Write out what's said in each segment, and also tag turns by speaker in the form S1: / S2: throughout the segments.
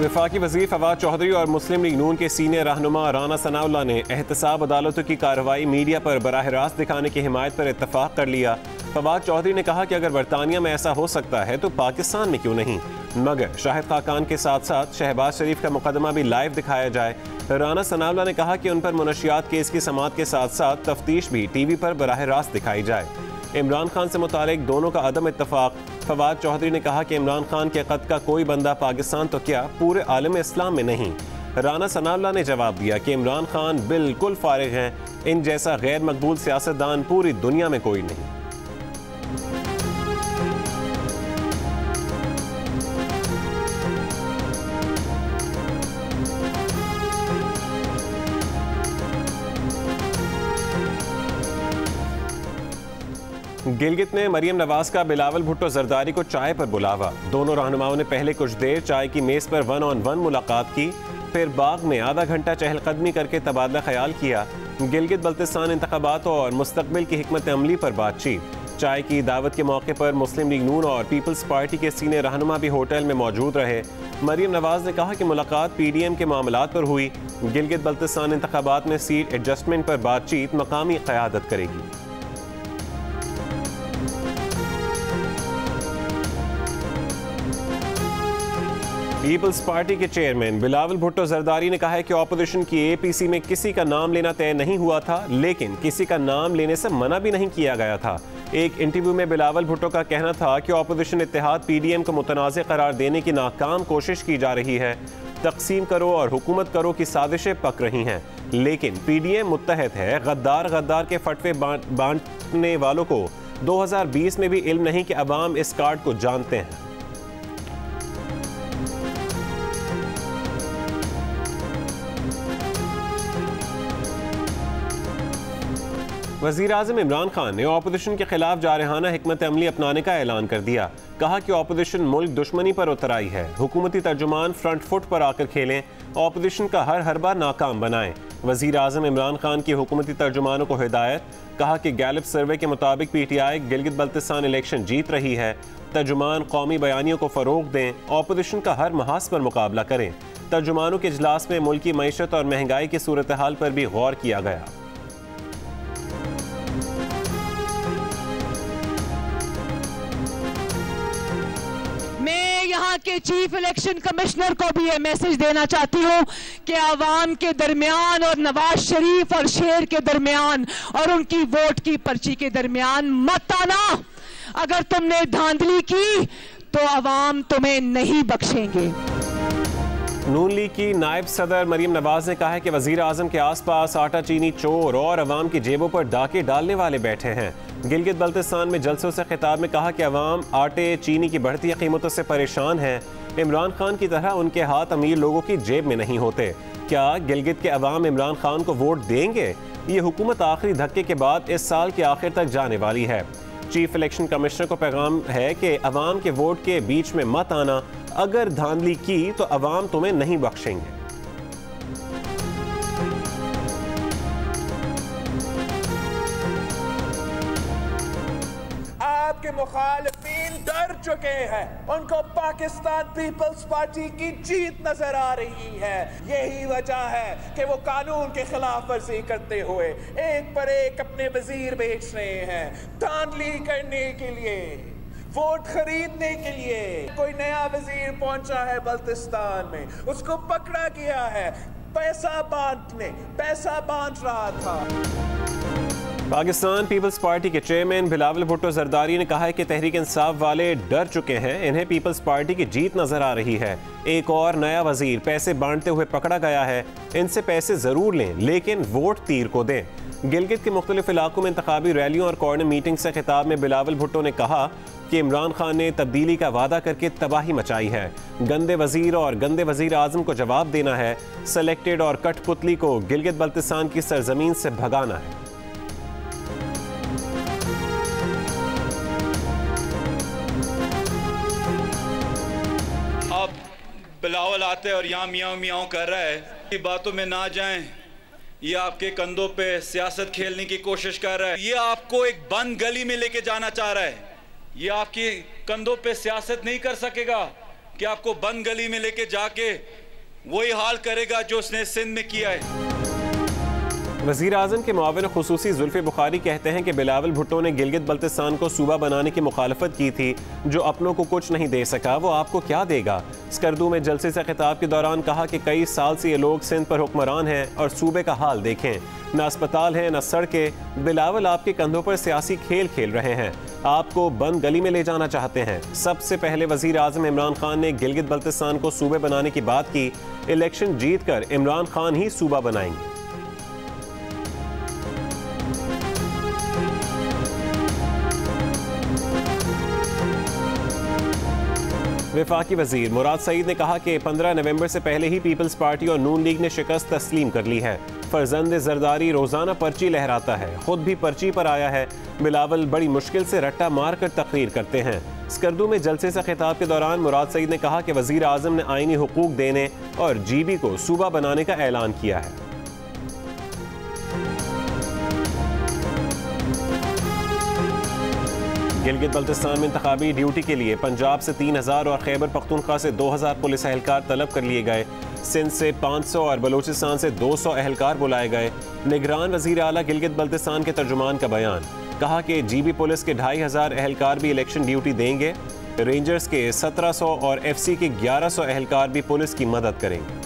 S1: वफाकी वज़ीर फवाद चौधरी और मुस्लिम लीग नून के सीनियर रहनुमा राना सनाउल्लाह ने एहतसाब अदालतों की कार्रवाई मीडिया पर बराह रास्त दिखाने की हिमायत पर इत्तफाक कर लिया। फवाद चौधरी ने कहा कि अगर बरतानिया में ऐसा हो सकता है तो पाकिस्तान में क्यों नहीं, मगर शाहिद खाकान के साथ साथ शहबाज शरीफ का मुकदमा भी लाइव दिखाया जाए। राना सनाउल्लाह ने कहा कि उन पर मुनशियात केस की समाअत के साथ साथ तफ्तीश भी टीवी पर बराह रास्त दिखाई जाए। इमरान खान से मुतालिक दोनों का अदम इत्तफाक। फवाद चौधरी ने कहा कि इमरान खान के कत्ल का कोई बंदा पाकिस्तान तो क्या पूरे आलम इस्लाम में नहीं। राना सनाउल्लाह ने जवाब दिया कि इमरान खान बिल्कुल फारिग हैं, इन जैसा गैर मकबूल सियासतदान पूरी दुनिया में कोई नहीं। गिलगित में मरियम नवाज का बिलावल भुट्टो जरदारी को चाय पर बुलावा। दोनों रहनुमाओं ने पहले कुछ देर चाय की मेज पर 1-on-1 मुलाकात की, फिर बाग में आधा घंटा चहलकदमी करके तबादला ख्याल किया। गिलगित बल्तिस्तान इंतखाबात और मुस्तकबिल की हिकमत अमली पर बातचीत। चाय की दावत के मौके पर मुस्लिम लीग नून और पीपल्स पार्टी के सीनियर रहनुमा भी होटल में मौजूद रहे। मरियम नवाज ने कहा कि मुलाकात PDM के मामलात पर हुई। गिलगित बल्तिस्तान इंतखाबात में सीट एडजस्टमेंट पर बातचीत मकामी क़यादत करेगी। पीपल्स पार्टी के चेयरमैन बिलावल भुट्टो जरदारी ने कहा है कि ऑपोजिशन की APC में किसी का नाम लेना तय नहीं हुआ था, लेकिन किसी का नाम लेने से मना भी नहीं किया गया था। एक इंटरव्यू में बिलावल भुट्टो का कहना था कि ऑपोजिशन इत्तेहाद PDM को मुतनाज़ करार देने की नाकाम कोशिश की जा रही है। तकसीम करो और हुकूमत करो की साजिशें पक रही हैं, लेकिन PDM मुत्तहद है। गद्दार के फटवे बांटने वालों को 2020 में भी इल्म नहीं कि अवाम इस कार्ड को जानते हैं। वज़ीर आज़म इमरान खान ने ऑपोजिशन के खिलाफ जारहाना हिकमत अमली अपनाने का ऐलान कर दिया। कहा कि ऑपोजिशन मुल्क दुश्मनी पर उतर आई है, हुकूमती तर्जुमान फ्रंट फुट पर आकर खेलें, ऑपोजिशन का हर हरबा नाकाम बनाएं। वज़ीर आज़म इमरान खान की हुकूमती तर्जुमानों को हिदायत। कहा कि गैलिप सर्वे के मुताबिक PTI गिलगित बल्तिस्तान इलेक्शन जीत रही है। तर्जुमान कौमी बयानियों को फ़रोग दें, ऑपोजिशन का हर महाज पर मुकाबला करें। तर्जुमानों के इजलास में मुल्की मईशत और महंगाई की सूरत हाल पर भी गौर किया गया।
S2: यहाँ के चीफ इलेक्शन कमिश्नर को भी ये मैसेज देना चाहती हूँ कि आवाम के दरमियान और नवाज शरीफ और शेर के दरमियान और उनकी वोट की पर्ची के दरमियान मत आना। अगर तुमने धांधली की तो आवाम तुम्हें नहीं बख्शेंगे।
S1: नून लीग की नायब सदर मरियम नवाज ने कहा है कि वज़ीर आज़म के आसपास आटा चीनी चोर और अवाम की जेबों पर डाके डालने वाले बैठे हैं। गिलगित बल्तिस्तान में जलसों से खिताब में कहा कि अवाम आटे चीनी की बढ़ती कीमतों से परेशान है। इमरान खान की तरह उनके हाथ अमीर लोगों की जेब में नहीं होते। क्या गिलगित के अवाम इमरान खान को वोट देंगे? ये हुकूमत आखिरी धक्के के बाद इस साल के आखिर तक जाने वाली है। चीफ इलेक्शन कमिश्नर को पैगाम है कि अवाम के वोट के बीच में मत आना। अगर धांधली की तो अवाम तुम्हें नहीं बख्शेंगे।
S3: आपके मुखालिफिन डर चुके हैं, उनको पाकिस्तान पीपल्स पार्टी की जीत नजर आ रही है। यही वजह है कि वो कानून के खिलाफ वर्जी करते हुए एक पर एक अपने वजीर बेच रहे हैं, धांधली करने के लिए, वोट खरीदने के लिए। कोई नया वजीर पहुंचा है बल्तिस्तान में, उसको पकड़ा गया है, पैसा बांट रहा था।
S1: पाकिस्तान पीपल्स पार्टी के चेयरमैन बिलावल भुट्टो जरदारी ने कहा है कि तहरीक इंसाफ वाले डर चुके हैं, इन्हें पीपल्स पार्टी की जीत नजर आ रही है। एक और नया वजीर पैसे बांटते हुए पकड़ा गया है, इनसे पैसे जरूर लें लेकिन वोट तीर को दें। गिलगित के मुख्तलिफ इलाकों में इंतखाबी रैलियों और कॉर्नर मीटिंग से खिताब में बिलावल भुट्टो ने कहा कि इमरान खान ने तब्दीली का वादा करके तबाही मचाई है। गंदे वजीर और गंदे वजीर आजम को जवाब देना है। सेलेक्टेड और कठपुतली को गिलगित बल्तिस्तान की सरजमीन से भगाना है।
S4: अब बिलावल आते और यहाँ मियाँ मियाँ कर रहा है, ये बातों में ना जाएं। ये आपके कंधों पे सियासत खेलने की कोशिश कर रहा है। ये आपको एक बंद गली में लेके जाना चाह रहा है। ये आपकी कंधों पे सियासत नहीं कर सकेगा। कि आपको बंद गली में लेके जाके वही हाल करेगा जो उसने सिंध में किया है।
S1: वज़ीर आज़म के मुआविन खुसूसी जुल्फ़े बुखारी कहते हैं कि बिलावल भुट्टो ने गिलगित बल्तिस्तान को सूबा बनाने की मुखालफत की थी। जो अपनों को कुछ नहीं दे सका वो आपको क्या देगा। स्कर्दू में जलसे से खिताब के दौरान कहा कि कई साल से ये लोग सिंध पर हुक्मरान हैं और सूबे का हाल देखें, न अस्पताल हैं न सड़कें। बिलावल आपके कंधों पर सियासी खेल खेल रहे हैं, आपको बंद गली में ले जाना चाहते हैं। सबसे पहले वज़ीर आज़म इमरान खान ने गिलगित बल्तिस्तान को सूबे बनाने की बात की। इलेक्शन जीत कर इमरान खान ही सूबा बनाएंगे। वफाकी वजीर मुराद सईद ने कहा कि 15 नवंबर से पहले ही पीपल्स पार्टी और नून लीग ने शिकस्त तस्लीम कर ली है। फरजंद जरदारी रोजाना पर्ची लहराता है, खुद भी पर्ची पर आया है। बिलावल बड़ी मुश्किल से रट्टा मार कर तकरीर करते हैं। स्कर्दू में जलसे से खिताब के दौरान मुराद सईद ने कहा कि वजीर आजम ने आईनी हुकूक देने और GB को सूबा बनाने का ऐलान किया है। गिलगित बल्तिस्तान में इंतखाबी ड्यूटी के लिए पंजाब से 3000 और खैबर पख्तूनख्वा से 2000 पुलिस एहलकार तलब कर लिए गए। सिंध से 500 और बलूचिस्तान से 200 एहलकार बुलाए गए। निगरान वजीर आला गिलगित बल्तिस्तान के तर्जुमान का बयान, कहा कि GB पुलिस के 2500 एहलकार भी इलेक्शन ड्यूटी देंगे। रेंजर्स के 1700 और FC के 1100 एहलकार भी पुलिस की मदद करेंगे।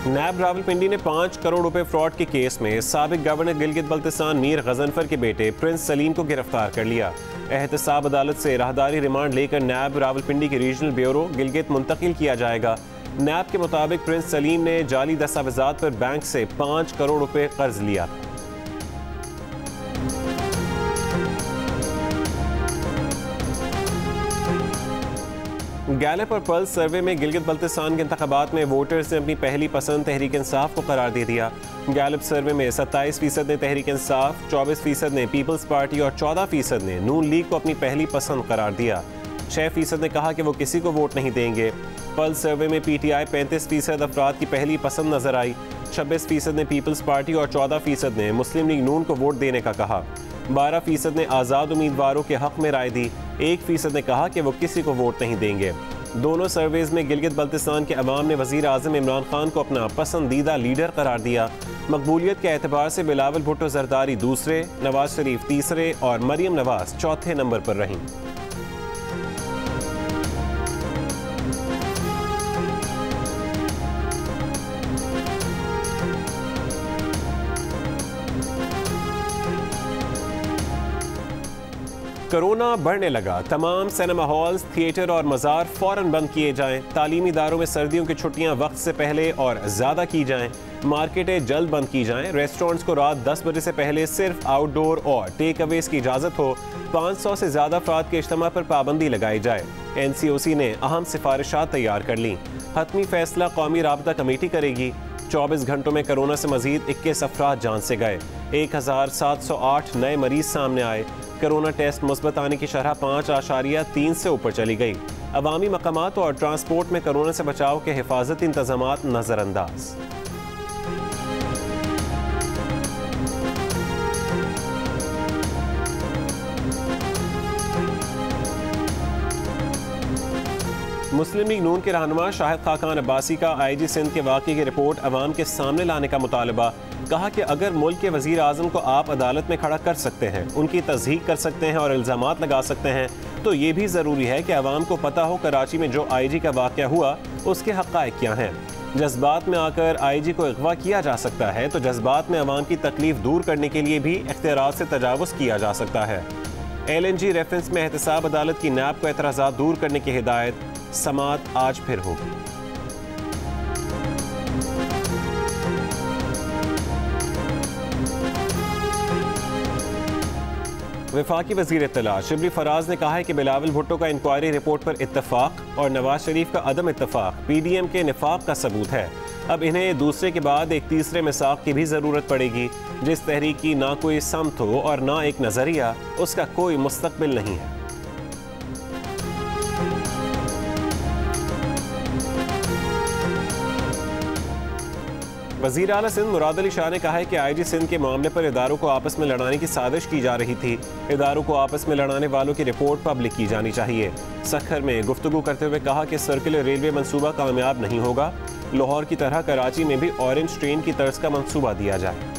S1: नैब रावलपिंडी ने 5 करोड़ रुपए फ्रॉड के केस में साबिक गवर्नर गिलगित बल्तिस्तान मीर गजनफर के बेटे प्रिंस सलीम को गिरफ्तार कर लिया। एहतसाब अदालत से राहदारी रिमांड लेकर नैब रावलपिंडी के रीजनल ब्यूरो गिलगित मुंतकिल किया जाएगा। नैब के मुताबिक प्रिंस सलीम ने जाली दस्तावेजात पर बैंक से 5 करोड़ रुपए कर्ज लिया था। गैलप और पल्स सर्वे में गिलगित बल्तिस्तान के इंतखाबात में वोटर्स ने अपनी पहली पसंद तहरीक इंसाफ को करार दे दिया। गैलप सर्वे में 27% ने तहरीक इंसाफ, 24% ने पीपल्स पार्टी और 14% ने नून लीग को अपनी पहली पसंद करार दिया। 6% ने कहा कि वो किसी को वोट नहीं देंगे। पल्स सर्वे में PTI 35% अफराद की पहली पसंद नजर आई। 26% ने पीपल्स पार्टी और 14% ने मुस्लिम लीग नून को वोट देने का कहा। 12% ने आज़ाद उम्मीदवारों के हक में राय दी। 1% ने कहा कि वो किसी को वोट नहीं देंगे। दोनों सर्वेज में गिलगित बल्तिस्तान के अवाम ने वज़ीर आज़म इमरान खान को अपना पसंदीदा लीडर करार दिया। मकबूलियत के एतबार से बिलावल भुट्टो जरदारी दूसरे, नवाज शरीफ तीसरे और मरियम नवाज चौथे नंबर पर रहीं। कोरोना बढ़ने लगा, तमाम सिनेमा हॉल्स, थिएटर और मज़ार फ़ौरन बंद किए जाएं। तालीमी इदारों में सर्दियों की छुट्टियां वक्त से पहले और ज़्यादा की जाएं। मार्केटें जल्द बंद की जाएं। रेस्टोरेंट्स को रात 10 बजे से पहले सिर्फ आउटडोर और टेक अवेज की इजाज़त हो। 500 से ज़्यादा अफराद के इज्तिमा पर पाबंदी लगाई जाए। NCOC ने अहम सिफारिशात तैयार कर लीं। हतमी फैसला कौमी राबता कमेटी करेगी। 24 घंटों में कोरोना से मजीद 21 अफराद जान से गए। 1708 नए मरीज सामने आए। कोरोना टेस्ट मुस्बत आने की शरह 5.3 से ऊपर चली गई। अवामी मकामात और ट्रांसपोर्ट में कोरोना से बचाव के हिफाजती इंतजामात नजरअंदाज। मुस्लिम लीग नून के रहनुमा शाहिद खाकान अब्बासी का IG सिंध के वाक़े की रिपोर्ट अवाम के सामने लाने का मुतालबा। कहा कि अगर मुल्क के वज़ीर आज़म को आप अदालत में खड़ा कर सकते हैं, उनकी तस्दीक कर सकते हैं और इल्ज़ामात लगा सकते हैं, तो ये भी ज़रूरी है कि अवाम को पता हो कराची में जो IG का वाक़या हुआ उसके हक़ाइक़ क्या हैं। जज्बात में आकर IG को अगवा किया जा सकता है तो जज्बात में अवाम की तकलीफ दूर करने के लिए भी इख्तियारात से तजावुज़ किया जा सकता है। LNG रेफरेंस में एहतसाब अदालत की नैब को एतराज़ात दूर करने की हिदायत। समाअत आज फिर होगी। वफाकी वज़ीर इत्तला शिबली फराज ने कहा है कि बिलावल भुट्टो का इंक्वायरी रिपोर्ट पर इत्तफाक और नवाज शरीफ का अदम इत्तफाक PDM के निफाक का सबूत है। अब इन्हें दूसरे के बाद एक तीसरे मिसाक की भी ज़रूरत पड़ेगी। जिस तहरीक की ना कोई समत हो और ना एक नज़रिया, उसका कोई मुस्तकबिल नहीं है। वज़ीर आला सिंध मुराद अली शाह ने कहा है कि IG सिंध के मामले पर इदारों को आपस में लड़ाने की साजिश की जा रही थी। इदारों को आपस में लड़ाने वालों की रिपोर्ट पब्लिक की जानी चाहिए। सखर में गुफ्तगू करते हुए कहा कि सर्कुलर रेलवे मंसूबा कामयाब नहीं होगा। लाहौर की तरह कराची में भी ऑरेंज ट्रेन की तर्ज का मंसूबा दिया जाए।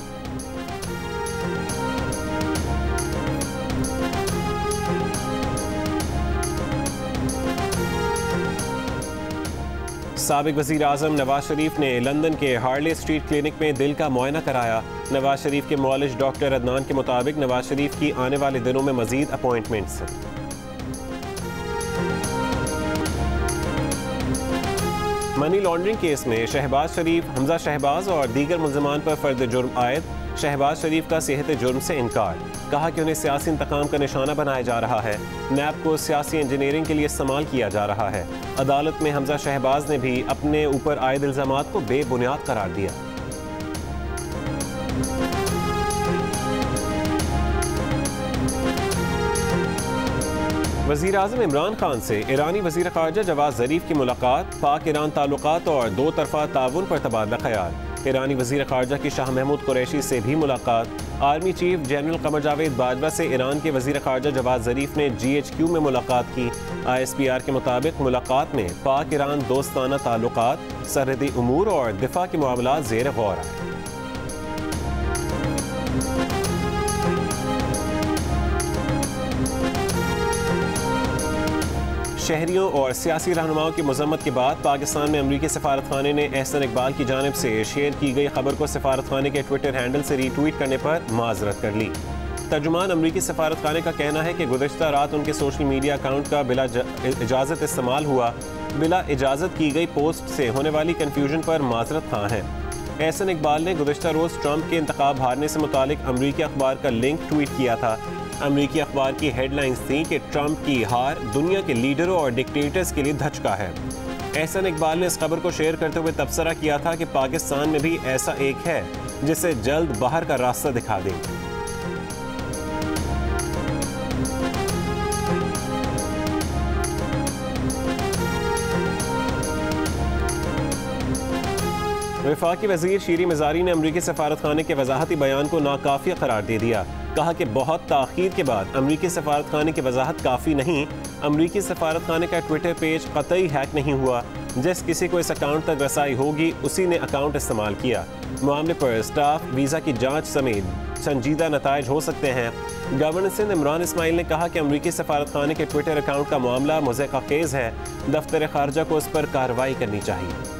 S1: साबिक वज़ीर आज़म नवाज शरीफ ने लंदन के हार्ले स्ट्रीट क्लिनिक में दिल का मुआयना कराया। नवाज शरीफ के मुआलिज डॉक्टर अदनान के मुताबिक नवाज शरीफ की आने वाले दिनों में मजीद अपॉइंटमेंट्स हैं। मनी लॉन्ड्रिंग केस में शहबाज शरीफ, हमजा शहबाज और दीगर मुल्ज़मान पर फर्द जुर्म आयद। शहबाज शरीफ का सेहत जुर्म से इनकार, कहा कि उन्हें सियासी इंतकाम का निशाना बनाया जा रहा है। नैब को सियासी इंजीनियरिंग के लिए इस्तेमाल किया जा रहा है। अदालत में हमजा शहबाज ने भी अपने ऊपर आयद इल्ज़ामात को बेबुनियाद करार दिया। वज़ीर आज़म इमरान खान से ईरानी वज़ीर ख़ारजा जवाद ज़रीफ की मुलाकात, पाक ईरान ताल्लुकात और दो तरफ़ा ताउन पर तबादला ख़याल। ईरानी वज़ीर ख़ारजा की शाह महमूद कुरैशी से भी मुलाकात। Army chief general Qamar Javed Bajwa से ईरान के वज़ीर ख़ारजा जवाद ज़रीफ ने GHQ में मुलाकात की। ISPR के मुताबिक मुलाकात में पाक ईरान दोस्ताना ताल्लुकात, सरहदी उमूर और दिफा के मामलात ज़ेर गौर आए। शहरियों और सियासी रहनुमाओं की मजम्मत के बाद पाकिस्तान में अमरीकी सफारतखाने ने एहसन इकबाल की जानिब से शेयर की गई खबर को सफारतखाने के ट्विटर हैंडल से रीट्वीट करने पर माजरत कर ली। तर्जुमान अमरीकी सफारतखाने का कहना है कि गुज़श्ता रात उनके सोशल मीडिया अकाउंट का बिला इजाज़त इस्तेमाल हुआ। बिला इजाज़त की गई पोस्ट से होने वाली कन्फ्यूजन पर माजरत खां हैं। एहसन इकबाल ने गुज़श्ता रोज़ ट्रंप के इंतखाब हारने से मुतालिक अमरीकी अखबार का लिंक ट्वीट किया था। अमरीकी अखबार की हेडलाइंस थी कि ट्रंप की हार दुनिया के लीडरों और डिक्टेटर्स के लिए धचका है। एहसन इकबाल ने इस खबर को शेयर करते हुए तबसरा किया था कि पाकिस्तान में भी ऐसा एक है जिसे जल्द बाहर का रास्ता दिखा देंगे। वफाकी वज़ीर शीरी मज़ारी ने अमरीकी सफारतखाने के वजाहती बयान को नाकाफ़ी करार दे दिया। कहा कि बहुत ताख़ीर के बाद अमरीकी सफारतखाने की वजाहत काफ़ी नहीं। अमरीकी सफारतखाने का ट्विटर पेज कतई हैक नहीं हुआ। जिस किसी को इस अकाउंट तक रसाई होगी उसी ने अकाउंट इस्तेमाल किया। मामले पर स्टाफ वीज़ा की जाँच समेत संजीदा नताइज हो सकते हैं। गवर्नर सिंध इमरान इस्माइल ने कहा कि अमरीकी सफारतखाने के ट्विटर अकाउंट का मामला मुज़क्क़ेज़ है। दफ्तर ख़ारजा को उस पर कार्रवाई करनी चाहिए।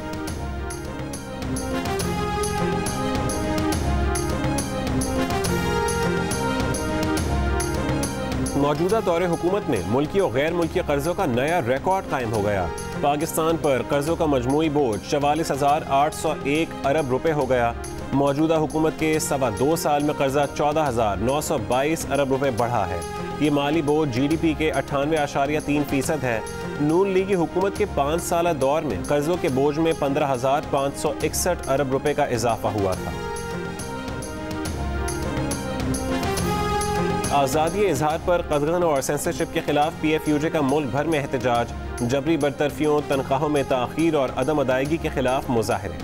S1: मौजूदा दौरे हुकूमत में मुल्की और गैर मुल्की कर्जों का नया रिकॉर्ड कायम हो गया। पाकिस्तान पर कर्जों का मजमूई बोझ 44,801 अरब रुपए हो गया। मौजूदा हुकूमत के 2.25 साल में कर्जा 14,922 अरब रुपए बढ़ा है। ये माली बोझ GDP के 98.3% है। नून लीगी हुकूमत के 5 साल दौर में कर्जों के बोझ में 15,561 अरब रुपए का इजाफा हुआ था। आज़ादी इजहार पर कदगन और सेंसरशिप के खिलाफ PFUJ का मुल्क भर में एहतजाज। जबरी बरतरफियों, तनख्वाहों में ताख़ीर और अदम अदायगी के खिलाफ मुजाहरे।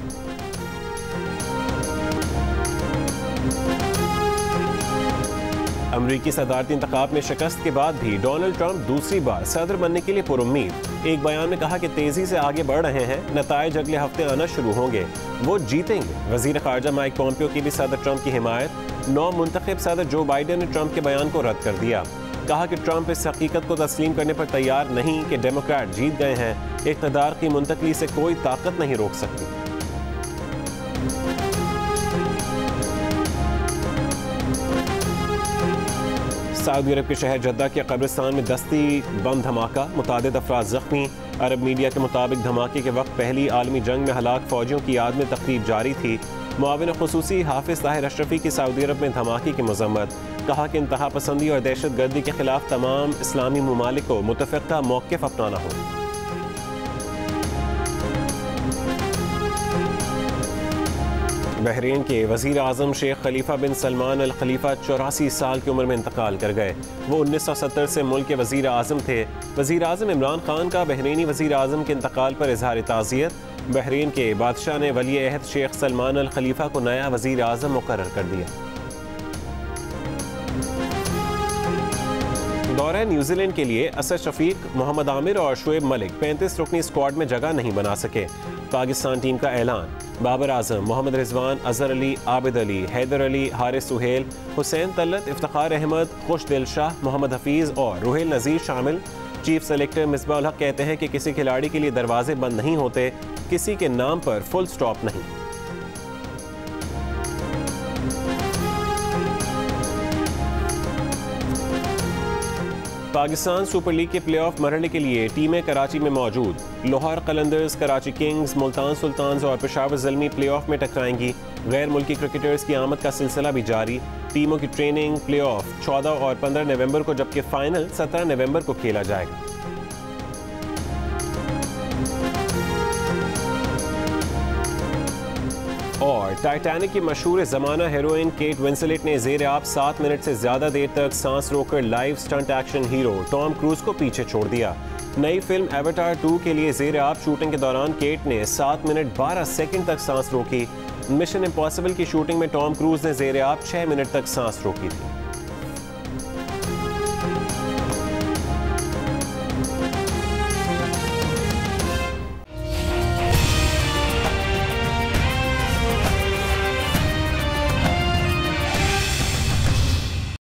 S1: अमरीकी सदारती इंतखाब में शिकस्त के बाद भी डोनाल्ड ट्रंप दूसरी बार सदर बनने के लिए पुरुम्मीद। एक बयान में कहा कि तेजी से आगे बढ़ रहे हैं, नताइज अगले हफ्ते आना शुरू होंगे, वो जीतेंगे। वजीर खारजा माइक पॉम्पियो की भी सदर ट्रंप की हिमायत। नौ मुंतखब सदर जो बाइडेन ने ट्रंप के बयान को रद्द कर दिया। कहा कि ट्रंप इस हकीकत को तस्लीम करने पर तैयार नहीं कि डेमोक्रेट जीत गए हैं। इक़्तिदार की मुंतकली से कोई ताकत नहीं रोक सकती। सऊदी अरब के शहर जद्दा के कब्रिस्तान में दस्ती बम धमाका, मुतादिद अफराद जख्मी। अरब मीडिया के मुताबिक धमाके के वक्त पहली आलमी जंग में हलाक फौजियों की याद में तकरीब जारी थी। मुआविन खुसूसी हाफिज ताहिर अशरफी की सऊदी अरब में धमाके की मजम्मत। कहा कि इंतहा पसंदी और दहशत गर्दी के खिलाफ तमाम इस्लामी ममालिक को मुतफ़िक़ा मौक़िफ़ अपनाना हो। बहरीन के वज़ीर आज़म शेख खलीफा बिन सलमान अल खलीफा 84 साल की उम्र में इंतकाल कर गए। वो 1970 से मुल्क के वज़ीर आज़म थे। वज़ीर आज़म इमरान खान का बहरीनी वज़ीर आज़म के इंतकाल पर इज़हार ताज़ियत। बहरीन के बादशाह ने वली अहद शेख सलमान अल खलीफा को नया वजीर आज़म मुकर्रर कर दिया। दौरे न्यूजीलैंड के लिए असद शफीक, मोहम्मद आमिर और शुएब मलिक 35 रुकनी स्क्वाड में जगह नहीं बना सके। पाकिस्तान टीम का ऐलान। बाबर आजम, मोहम्मद रिजवान, अजहर अली, आबिद अली, हैदर अली, हारिस सुहेल, हुसैन तल्लत, इफ्तिखार अहमद, खुश दिल शाह, मोहम्मद हफीज़ और रुहेल नज़ीर शामिल। चीफ सेलेक्टर मिसबाह उल हक कहते हैं कि किसी खिलाड़ी के लिए दरवाजे बंद नहीं होते, किसी के नाम पर फुल स्टॉप नहीं। पाकिस्तान सुपर लीग के प्लेऑफ मरहले के लिए टीमें कराची में मौजूद। लाहौर कलंदर्स, कराची किंग्स, मुल्तान सुल्तान्स और पेशावर ज़ल्मी प्लेऑफ में टकराएंगी। गैर मुल्की क्रिकेटर्स की आमद का सिलसिला भी जारी। टीमों की ट्रेनिंग प्लेऑफ 14 और 15 नवंबर को, जबकि फाइनल 17 नवंबर को खेला जाएगा। और टाइटैनिक की मशहूर ज़माना हीरोइन केट विंसलेट ने ज़ेर आब 7 मिनट से ज़्यादा देर तक सांस रोककर live stunt action hero Tom cruise को पीछे छोड़ दिया। नई फिल्म एवाटार 2 के लिए ज़ेर आब शूटिंग के दौरान केट ने 7 मिनट 12 सेकंड तक सांस रोकी। मिशन इम्पॉसिबल की शूटिंग में टॉम क्रूज ने ज़ेर आब 6 मिनट तक सांस रोकी थी।